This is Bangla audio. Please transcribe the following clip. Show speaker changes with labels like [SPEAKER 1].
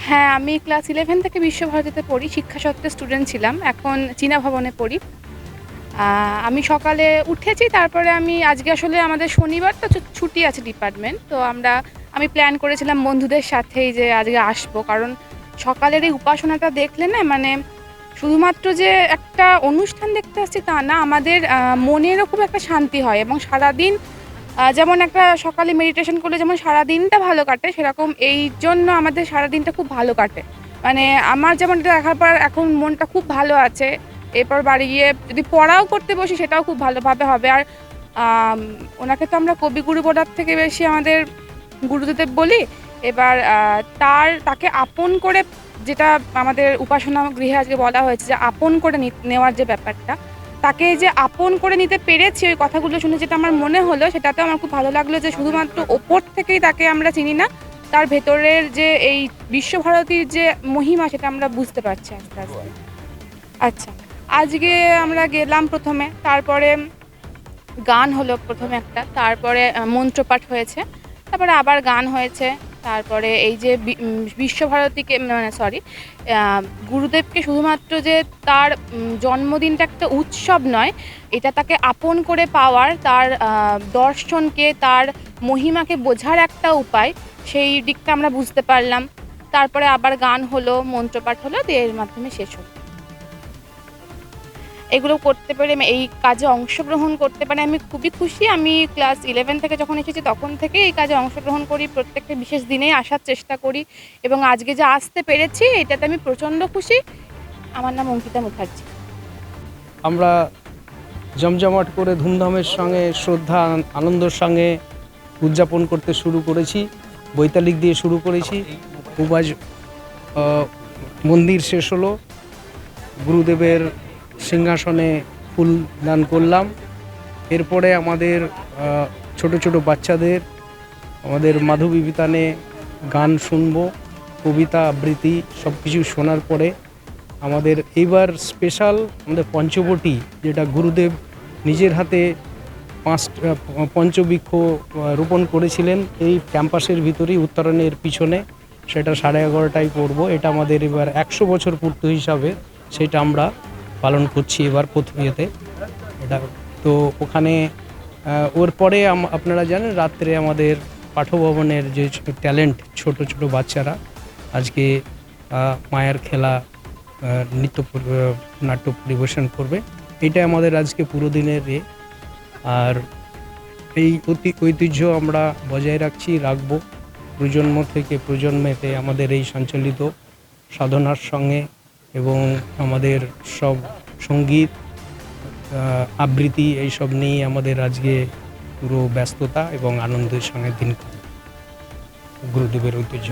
[SPEAKER 1] হ্যাঁ, আমি ক্লাস 11 থেকে বিশ্বভারতীতে পড়ি। শিক্ষাসত্ত্বে স্টুডেন্ট ছিলাম। এখন চীনা ভবনে পড়ি। আমি সকালে উঠেছি, তারপরে আমি আজকে আসলে আমাদের শনিবার তো ছুটি আছে ডিপার্টমেন্ট। তো আমি প্ল্যান করেছিলাম বন্ধুদের সাথেই যে আজকে আসবো। কারণ সকালের এই উপাসনাটা দেখলে না মানে শুধুমাত্র যে একটা অনুষ্ঠান দেখতে আসছি তা না, আমাদের মনেরও খুব একটা শান্তি হয় এবং সারাদিন যেমন একটা সকালে মেডিটেশন করলে যেমন সারাদিনটা ভালো কাটে, সেরকম এই জন্য আমাদের সারাদিনটা খুব ভালো কাটে। মানে আমার যেমন এটা দেখার পর এখন মনটা খুব ভালো আছে। এরপর বাড়ি গিয়ে যদি পড়াও করতে বসি সেটাও খুব ভালোভাবে হবে। আর আম ওনাকে তো আমরা কবিগুরু বলার থেকে বেশি আমাদের গুরুদেব বলি। এবার তাকে আপন করে, যেটা আমাদের উপাসনা গৃহে আজকে বলা হয়েছে যে আপন করে নেওয়ার যে ব্যাপারটা, তাকে যে আপন করে নিতে পেরেছি ওই কথাগুলো শুনে যেটা আমার মনে হলো, সেটাতেও আমার খুব ভালো লাগলো যে শুধুমাত্র ওপর থেকেই তাকে আমরা চিনি না, তার ভেতরের যে এই বিশ্বভারতীর যে মহিমা সেটা আমরা বুঝতে পারছি আস্তে আস্তে। আচ্ছা, আজকে আমরা গেলাম প্রথমে, তারপরে গান হলো প্রথমে একটা, তারপরে মন্ত্রপাঠ হয়েছে, তারপরে আবার গান হয়েছে। তারপরে এই যে বিশ্বভারতীকে মানে সরি গুরুদেবকে শুধুমাত্র যে তার জন্মদিনটা একটা উৎসব নয়, এটা তাকে আপন করে পাওয়ার, তার দর্শনকে, তার মহিমাকে বোঝার একটা উপায়, সেই দিকটা আমরা বুঝতে পারলাম। তারপরে আবার গান হলো, মন্ত্রপাঠ হলো, দিয়ে এর মাধ্যমে শেষ হলো। এগুলো করতে পেরে, এই কাজে অংশগ্রহণ করতে পারে আমি খুবই খুশি। আমি ক্লাস 11 থেকে যখন এসেছি তখন থেকে এই কাজে অংশগ্রহণ করি, প্রত্যেকটা বিশেষ দিনেই আসার চেষ্টা করি এবং আজকে যে আসতে পেরেছি এটাতে আমি প্রচণ্ড খুশি। আমার নাম অঙ্কিতা মুখার্জি।
[SPEAKER 2] আমরা জমজমাট করে ধুমধামের সঙ্গে শ্রদ্ধা আনন্দের সঙ্গে উদযাপন করতে শুরু করেছি। বৈতালিক দিয়ে শুরু করেছি, খুব আজ মন্দির শেষ হলো, গুরুদেবের সিংহাসনে ফুল দান করলাম। এরপরে আমাদের ছোট ছোট বাচ্চাদের আমাদের মাধবী বিতানে গান শুনবো, কবিতা আবৃত্তি সব কিছু শোনার পরে আমাদের এইবার স্পেশাল আমাদের পঞ্চবটি, যেটা গুরুদেব নিজের হাতে পঞ্চবৃক্ষ রোপণ করেছিলেন এই ক্যাম্পাসের ভিতরেই উত্তরণের পিছনে, সেটা 11:30টায় পড়বো। এটা আমাদের এবার 100 বছর পূর্তি হিসাবে সেটা আমরা পালন করছি এবার প্রথম ইয়েতে এটা। তো ওখানে ওর পরে আপনারা জানেন রাত্রে আমাদের পাঠভবনের যে ট্যালেন্ট ছোট ছোট বাচ্চারা আজকে মায়ের খেলা নাট্য পরিবেশন করবে। এটা আমাদের আজকে পুরো দিনের আর এই ঐতিহ্য আমরা বজায় রাখবো প্রজন্ম থেকে প্রজন্মেতে আমাদের এই সঞ্চালিত সাধনার সঙ্গে, এবং আমাদের সব সঙ্গীত আবৃত্তি এইসব নিয়ে আমাদের আজকে পুরো ব্যস্ততা এবং আনন্দের সঙ্গে দিন গুরুদেবের ঐতিহ্য।